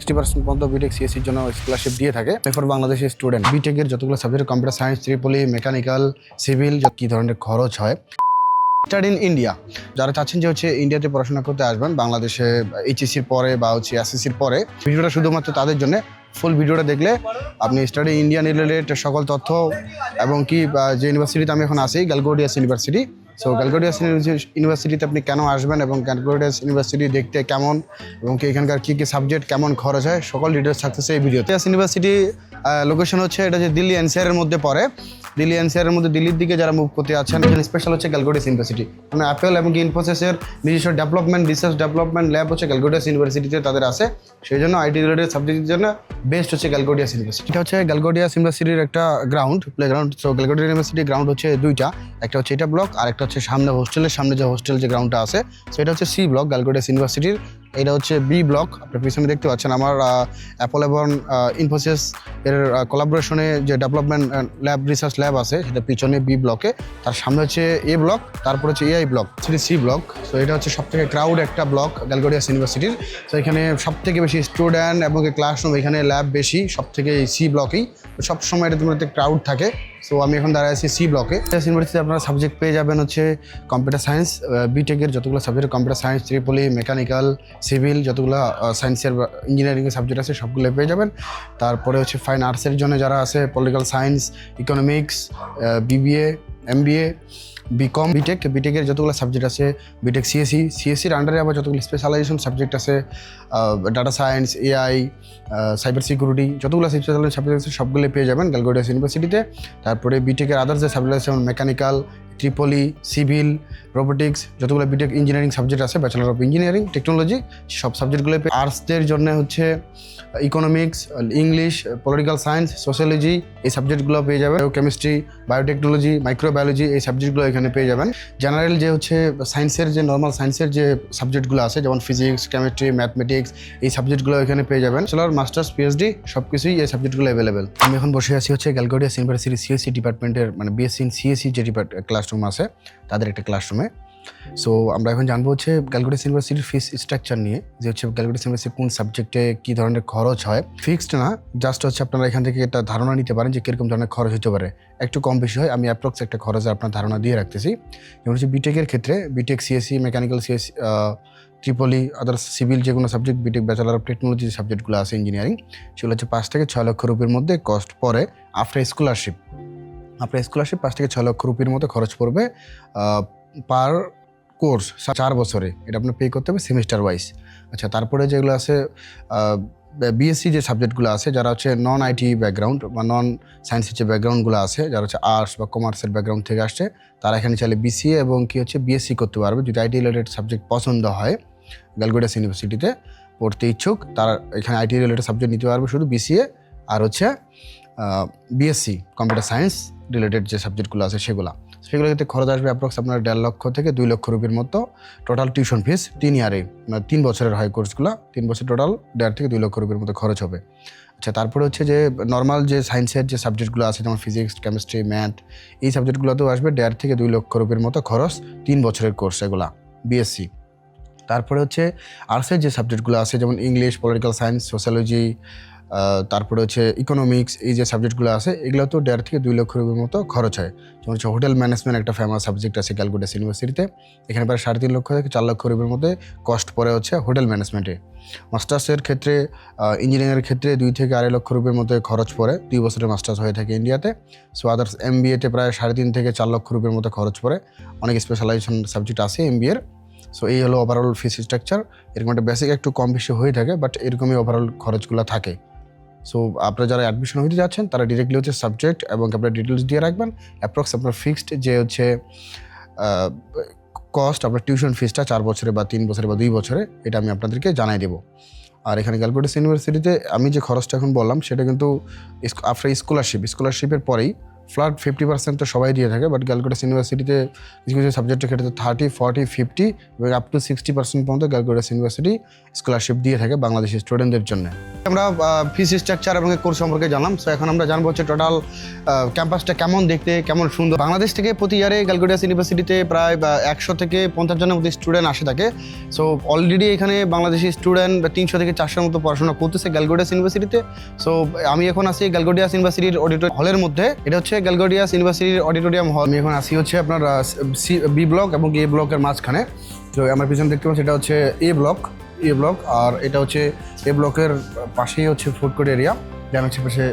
60% পর্যন্ত বিটেক সিএসসির জন্য স্কলারশিপ দিয়ে থাকে ফর বাংলাদেশের স্টুডেন্ট। বিটেকের যতগুলো subject computer science, triple E, mechanical, civil কী ধরনের খরচ হয়। স্টাডি ইন ইন্ডিয়া, যারা চাচ্ছেন যে ইন্ডিয়াতে পড়াশোনা করতে আসবেন বাংলাদেশে এইচএসসির পরে বা এসএসসির পরে, ভিডিওটা শুধুমাত্র তাদের জন্য। ফুল ভিডিওটা দেখলে আপনি স্টাডি ইন্ডিয়ান রিলেটেড সকল তথ্য এবং যে ইউনিভার্সিটিতে আমি এখন আছি, গ্যালগোডিয়াস ইউনিভার্সিটি। সো গ্যালগোডিয়াস ইউনিভার্সিটিতে আপনি কেন আসবেন এবং গ্যালগোডিয়াস ইউনিভার্সিটি দেখতে কেমন এবং এখানকার কী সাবজেক্ট কেমন খরচ হয়, সকল ডিটেলস থাকতেছে এই ভিডিওতে। ইউনিভার্সিটি লোকেশন হচ্ছে এটা যে দিল্লি এনসিআরের মধ্যে পড়ে। দিল্লি এনসিআরের মধ্যে দিল্লির দিকে যারা মুভ করতে আছেন, এখানে স্পেশাল হচ্ছে গ্যালগোডিয়াস ইউনিভার্সিটি। মানে অ্যাপেল এবং ইনফোসিসের নিজস্ব রিসার্চ ডেভেলপমেন্ট ল্যাব হচ্ছে গ্যালগোডিয়াস ইউনিভার্সিটিতে তাদের আছে। সেই জন্য আইটি রিলেটেড সাবজেক্টের জন্য বেস্ট হচ্ছে গ্যালগোডিয়াস ইউনিভার্সিটি। এটা হচ্ছে গ্যালগোডিয়াস ইউনিভার্সিটির একটা প্লে গ্রাউন্ড। সো গ্যালগোডিয়াস ইউনিভার্সিটির গ্রাউন্ড হচ্ছে দুইটা, একটা হচ্ছে এটা ব্লক আর একটা হচ্ছে সামনে হোস্টেলের সামনে যে হোস্টেল যে গ্রাউন্ডটা আছে, সেটা হচ্ছে সি ব্লক গ্যালগোডিয়াস ইউনিভার্সিটির। এটা হচ্ছে বি ব্লক। আপনার পিছনে দেখতে পাচ্ছেন আমার অ্যাপল এবং ইনফোসিস এর কোলাবোরেশনে যে ডেভেলপমেন্ট ল্যাব রিসার্চ ল্যাব আছে, সেটা পিছনে বি ব্লকে। তার সামনে হচ্ছে এ ব্লক, তারপর হচ্ছে এআই ব্লক, সেটি সি ব্লক। সো এটা হচ্ছে সবথেকে ক্রাউড একটা ব্লক গ্যালগোডিয়াস ইউনিভার্সিটির। তো এখানে সবথেকে বেশি স্টুডেন্ট এবং ক্লাসরুম, এখানে ল্যাব বেশি, সবথেকে এই সি ব্লকেই সবসময় এটার মধ্যে ক্রাউড থাকে। সো আমি এখন দাঁড়িয়ে আছি সি ব্লকে। ইউনিভার্সিটিতে আপনারা সাবজেক্ট পেয়ে যাবেন হচ্ছে কম্পিউটার সায়েন্স, বিটেকের যতগুলো subject computer science, triple E, mechanical, civil যতগুলো সায়েন্সের বিঞ্জিনিয়ারিংয়ের সাবজেক্ট আছে সবগুলো পেয়ে যাবেন। তারপরে হচ্ছে ফাইন আর্টসের জন্য যারা আছে, political science, economics, BBA, MBA, BCom, বিটেকের যতগুলো সাবজেক্ট আছে, বিটেক সিএসসির আন্ডারে আবার যতগুলো স্পেশালাইজেশন সাবজেক্ট আছে, data science, AI, cyber security, যতগুলো স্পেশালাইজেশন সাবজেক্ট আছে সবগুলো পেয়ে যাবেন গ্যালগোডিয়াস ইউনিভার্সিটিতে। তারপরে বিটেকের আদার্স যে সাবজেক্ট আছে, যেমন মেকানিক্যাল, ট্রিপলি, সিভিল, রোবোটিক্স, যতগুলো বিটেক ইঞ্জিনিয়ারিং সাবজেক্ট আছে, ব্যাচেলার অফ ইঞ্জিনিয়ারিং টেকনোলজি, সব সাবজেক্টগুলো আর্টসদের জন্য হচ্ছে economics, English, political science, sociology এই সাবজেক্টগুলো পেয়ে যাবেন। কেমিস্ট্রি, বায়োটেকনোলজি, মাইক্রোবায়োলজি এই সাবজেক্টগুলো এখানে পেয়ে যাবেন। জেনারেল যে হচ্ছে সায়েন্সের যে নর্মাল সায়েন্সের যে সাবজেক্টগুলো আছে, যেমন ফিজিক্স, কেমিস্ট্রি, ম্যাথমেটিক্স এই সাবজেক্টগুলো এখানে পেয়ে যাবেন। ব্যাচেলর, মাস্টার্স, পিএইচডি সব কিছুই এই সাবজেক্টগুলো অ্যাভেলেবেল। আমি এখন বসে আছি হচ্ছে গ্যালগোডিয়াস ইউনিভার্সিটি সিএসসি ডিপার্টমেন্টের, মানে বিএসসি ইন সিএসসি যে ক্লাসরুম আছে তাদের একটা ক্লাসরুমে। সো আমরা এখন জানবো হচ্ছে গ্যালগোডিয়াস ইউনিভার্সিটির ফিস স্ট্রাকচার নিয়ে, যে হচ্ছে গ্যালগোডিয়াস ইউনিভার্সিটি কোন সাবজেক্টে কী ধরনের খরচ হয়। ফিক্সড না, জাস্ট হচ্ছে আপনারা এখান থেকে একটা ধারণা নিতে পারেন যে কীরকম ধরনের খরচ হতে পারে। একটু কম বেশি হয়, আমি অ্যাপ্রক্স একটা খরচের আপনার ধারণা দিয়ে রাখতেছি। যেমন হচ্ছে বিটেকের ক্ষেত্রে, BTech CSC, mechanical CSC, triple E, others civil যে কোনো subject, BTech bachelor of technology যে সাবজেক্টগুলো আছে ইঞ্জিনিয়ারিং, সেগুলো হচ্ছে 5 থেকে 6 লক্ষ রুপির মধ্যে কস্ট পড়ে। আফটার স্কলারশিপ 5 থেকে 6 লক্ষ রুপির মতো খরচ পড়বে পার কোর্স 4 বছরে। এটা আপনার পে করতে হবে সেমিস্টার ওয়াইজ। আচ্ছা, তারপরে যেগুলো আছে বিএসসি যে সাবজেক্টগুলো আছে, যারা হচ্ছে নন আইটি ব্যাকগ্রাউন্ড বা নন সায়েন্সের যে ব্যাকগ্রাউন্ডগুলো আছে, যারা হচ্ছে আর্টস বা কমার্সের ব্যাকগ্রাউন্ড থেকে আসছে, তারা এখানে চাইলে বিসিএ এবং বিএসসি করতে পারবে। যদি আইটি রিলেটেড সাবজেক্ট পছন্দ হয়, গ্যালগোডিয়াস ইউনিভার্সিটিতে পড়তে ইচ্ছুক, তারা এখানে আইটি রিলেটেড সাবজেক্ট নিতে পারবে, শুধু বিসিএ আর হচ্ছে বিএসসি কম্পিউটার সায়েন্স রিলেটেড যে সাবজেক্টগুলো আছে সেগুলো ক্ষেত্রে খরচ আসবে অ্যাপ্রক্স আপনার 1.5 লক্ষ থেকে 2 লক্ষ রুপির মতো টোটাল টিউশন ফিস 3 ইয়ারে, মানে 3 বছরের হয় কোর্সগুলো, 3 বছর টোটাল 1.5 থেকে 2 লক্ষ রুপির মতো খরচ হবে। আচ্ছা, তারপরে হচ্ছে যে নর্মাল যে সায়েন্সের যে সাবজেক্টগুলো আছে, যেমন ফিজিক্স, কেমিস্ট্রি, ম্যাথ এই সাবজেক্টগুলোতেও আসবে 1.5 থেকে 2 লক্ষ রুপির মতো খরচ, 3 বছরের কোর্স এগুলা বিএসসি। তারপরে হচ্ছে আর্টসের যে সাবজেক্টগুলো আছে, যেমন ইংলিশ, পলিটিক্যাল সায়েন্স, সোশ্যোলজি, তারপরে হচ্ছে ইকোনমিক্স এই যে সাবজেক্টগুলো আছে, এগুলো তো 1.5 থেকে 2 লক্ষ রুপির মতো খরচ হয়। যেমন হচ্ছে হোটেল ম্যানেজমেন্ট একটা ফেমাস সাবজেক্ট আছে গ্যালগোডিয়াস ইউনিভার্সিটিতে, এখানে প্রায় 3.5 লক্ষ থেকে 4 লক্ষ রুপির মধ্যে কস্ট পড়ে হচ্ছে হোটেল ম্যানেজমেন্টে। মাস্টার্সের ক্ষেত্রে, ইঞ্জিনিয়ারিংয়ের ক্ষেত্রে 2 থেকে 2.5 লক্ষ রুপির মধ্যে খরচ পড়ে, 2 বছরের মাস্টার্স হয়ে থাকে ইন্ডিয়াতে। সো আদার্স এমবিএতে প্রায় 3.5 থেকে 4 লক্ষ রুপির মতো খরচ পড়ে, অনেক স্পেশালাইজেশন সাবজেক্ট আছে এমবিএর। সো এই হলো ওভারঅল ফিস স্ট্রাকচার। এরকম একটা বেসিক একটু কম বেশি হয়ে থাকে, বাট এরকমই ওভারঅল খরচগুলো থাকে। সো আপনারা যারা অ্যাডমিশন হতে যাচ্ছেন, তারা ডিরেক্টলি হচ্ছে সাবজেক্ট এবং আপনার ডিটেলস দিয়ে রাখবেন। অ্যাপ্রক্স আপনার ফিক্সড যে হচ্ছে কস্ট, আপনার টিউশন ফিসটা 4 বছরে বা 3 বছরে বা 2 বছরে, এটা আমি আপনাদেরকে জানাই দেবো। আর এখানে গ্যালগোডিয়াস ইউনিভার্সিটিতে আমি যে খরচটা এখন বললাম, সেটা কিন্তু আফটার স্কলারশিপের পরেই ফ্ল্যাট 50% তো সবাই দিয়ে থাকে, বাট গ্যালগোডিয়াস ইউনিভার্সিটিতে কিছু কিছু সাবজেক্টের ক্ষেত্রে 30, 40, 50 এবং আপ টু 60% পর্যন্ত গ্যালগোডিয়াস ইউনিভার্সিটি স্কলারশিপ দিয়ে থাকে বাংলাদেশি স্টুডেন্টদের জন্য। আমরা ফিস স্ট্রাকচার এবং কোর্স সম্পর্কে জানলাম। সো এখন আমরা জানবো হচ্ছে টোটাল ক্যাম্পাসটা কেমন দেখতে, কেমন সুন্দর। বাংলাদেশ থেকে প্রতি ইয়ারে গ্যালগোডিয়াস ইউনিভার্সিটিতে প্রায় 100 থেকে 50 জনের মতো স্টুডেন্ট আসে থাকে। সো অলরেডি এখানে বাংলাদেশি স্টুডেন্ট 300 থেকে 400 মতো পড়াশোনা করতেছে গ্যালগোডিয়াস ইউনিভার্সিটিতে। সো আমি এখন আছি গ্যালগোডিয়াস ইউনিভার্সিটির অডিটোরিয়াম হলের মধ্যে। এটা হচ্ছে গ্যালগোডিয়াস ইউনিভার্সিটির অডিটোরিয়াম হল। আমি এখন আসি হচ্ছে আপনার বি ব্লক এবং এ ব্লকের মাঝখানে। তো আমার পিছনে দেখতে পাচ্ছি এটা হচ্ছে এ ব্লক আর এটা হচ্ছে এ ব্লকের পাশেই হচ্ছে ফুড কোর্ট এরিয়া, যেন হচ্ছে পাশে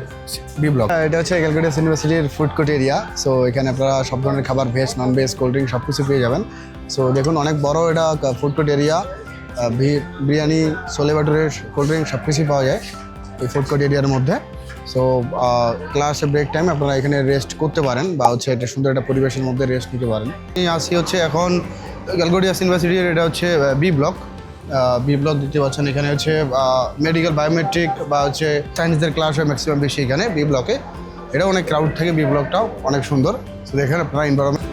বি ব্লক। এটা হচ্ছে গ্যালগোডিয়াস ইউনিভার্সিটির ফুড কোর্ট এরিয়া। সো এখানে আপনারা সব ধরনের খাবার, veg, non veg, cold drink সব কিছু পেয়ে যাবেন। সো দেখুন অনেক বড় এটা ফুড কোর্ট এরিয়া। বিরিয়ানি, ছোলে ভাটুরে, কোল্ড ড্রিঙ্ক সব কিছুই পাওয়া যায় এই ফুড কোর্ট এরিয়ার মধ্যে। সো ক্লাসে ব্রেক টাইম আপনারা এখানে রেস্ট করতে পারেন বা হচ্ছে এটা সুন্দর একটা পরিবেশের মধ্যে রেস্ট নিতে পারেন। আমি আসি হচ্ছে এখন গ্যালগোডিয়াস ইউনিভার্সিটির, এটা হচ্ছে বি ব্লক দেখতে পাচ্ছেন। এখানে হচ্ছে মেডিকেল, বায়োমেট্রিক বা হচ্ছে চাইনিজদের ক্লাস হয় ম্যাক্সিমাম বেশি এখানে বি ব্লকে। এটা অনেক ক্রাউড থাকে, বি ব্লকটাও অনেক সুন্দর। তো দেখেন আপনারা এনভায়রনমেন্ট।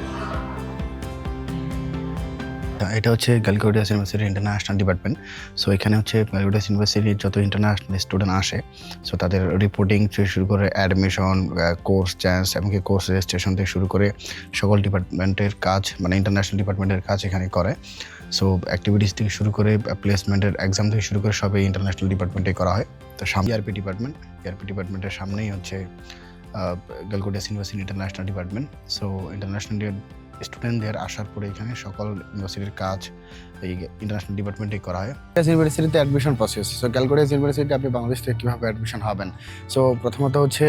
এটা হচ্ছে গ্যালগোডিয়াস ইউনিভার্সিটির ইন্টারন্যাশনাল ডিপার্টমেন্ট। সো এখানে হচ্ছে গ্যালগোডিয়াস ইউনিভার্সিটির যত ইন্টারন্যাশনাল স্টুডেন্ট আসে, সো তাদের রিপোর্টিং থেকে শুরু করে অ্যাডমিশন, কোর্স চেঞ্জ, এমনকি কোর্স রেজিস্ট্রেশন থেকে শুরু করে সকল ডিপার্টমেন্টের কাজ, মানে ইন্টারন্যাশনাল ডিপার্টমেন্টের কাজ এখানে করে। সো অ্যাক্টিভিটিস থেকে শুরু করে প্লেসমেন্টের এক্সাম থেকে শুরু করে সবই ইন্টারন্যাশনাল ডিপার্টমেন্টে করা হয়। তো সামনে ইআরপি ডিপার্টমেন্টের সামনেই হচ্ছে Galgotias university international department. So international স্টুডেন্টদের আসার পরে এখানে সকল ইউনিভার্সিটির কাজ এই ইন্টারন্যাশনাল ডিপার্টমেন্টেই করা হয়। ইউনিভার্সিটিতে অ্যাডমিশন প্রসেস। সো গ্যালগোডিয়াস ইউনিভার্সিটিতে আপনি বাংলাদেশ থেকে কীভাবে অ্যাডমিশন হবেন। সো প্রথমত হচ্ছে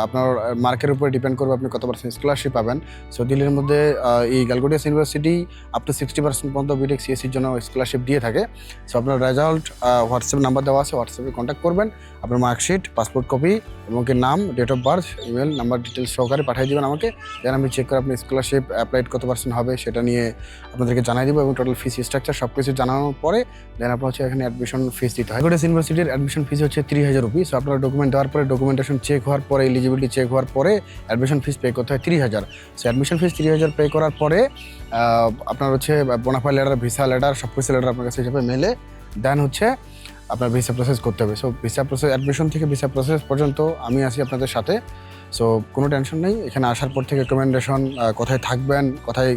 আপনার মার্কের উপরে ডিপেন্ড করবে আপনি কত পার্সেন্ট স্কলারশিপ পাবেন। সো দিল্লির মধ্যে এই গ্যালগোডিয়াস ইউনিভার্সিটি আপ টু 60% পর্যন্ত বিটেক সিএসসির জন্য স্কলারশিপ দিয়ে থাকে। সো আপনার রেজাল্ট হোয়াটসঅ্যাপ নাম্বার দেওয়া আছে, হোয়াটসঅ্যাপে কন্ট্যাক্ট করবেন। আপনার মার্কশিট, পাসপোর্ট কপি এবং নাম, date of birth, email number details সহকারে পাঠিয়ে দেবেন আমাকে। দেন আমি চেক করে আপনি স্কলারশিপ অ্যাপ্লাইড কত পার্সেন্ট হবে সেটা নিয়ে আপনাদেরকে জানাই দেবো এবং টোটাল ফিস স্ট্রাকচার সব কিছু জানানোর পরে দেন আপনার হচ্ছে এখানে অ্যাডমিশন ফিস দিতে হয়। গ্যালগোডিয়াস ইউনিভার্সিটির অ্যাডমিশন ফিস হচ্ছে 30,000 রুপি। সো আপনার ডকুমেন্ট দেওয়ার পরে, ডকুমেন্টেশন চেক হওয়ার পরে, এলিজিবিলিটি চেক হওয়ার পরে অ্যাডমিশন ফিস পে করতে হয় 30,000। সো অ্যাডমিশন ফিস 30,000 পে করার পরে আপনার হচ্ছে বোনাফাইড লেটার, ভিসা লেটার, সব কিছু লেটার আপনার কাছে হিসাবে মেলে দেন হচ্ছে আপনার ভিসা প্রসেস করতে হবে। সো ভিসা প্রসেস, অ্যাডমিশন থেকে ভিসা প্রসেস পর্যন্ত আমি আছি আপনাদের সাথে। সো কোনো টেনশন নেই। এখানে আসার পর থেকে রেকমেন্ডেশন, কোথায় থাকবেন, কোথায়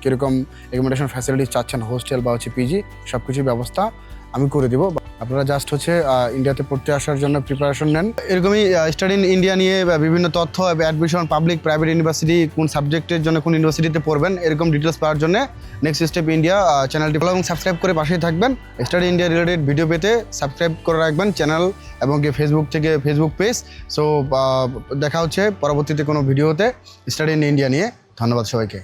কীরকম রেকমেন্ডেশন ফ্যাসিলিটিস চাচ্ছেন, হোস্টেল বা হচ্ছে পিজি, সব কিছুই ব্যবস্থা আমি করে দিব। আপনারা জাস্ট হচ্ছে ইন্ডিয়াতে পড়তে আসার জন্য প্রিপারেশন নেন। এরকমই স্টাডি ইন ইন্ডিয়া নিয়ে বিভিন্ন তথ্য, অ্যাডমিশন, পাবলিক, প্রাইভেট ইউনিভার্সিটি, কোন সাবজেক্টের জন্য কোন ইউনিভার্সিটিতে পড়বেন, এরকম ডিটেলস পাওয়ার জন্য নেক্সট স্টেপ ইন্ডিয়া চ্যানেলটি ফলো এবং সাবস্ক্রাইব করে পাশেই থাকবেন। স্টাডি ইন্ডিয়া রিলেটেড ভিডিও পেতে সাবস্ক্রাইব করে রাখবেন চ্যানেল এবং ফেসবুক পেজ। সো দেখা হচ্ছে পরবর্তীতে কোনো ভিডিওতে স্টাডি ইন ইন্ডিয়া নিয়ে। ধন্যবাদ সবাইকে।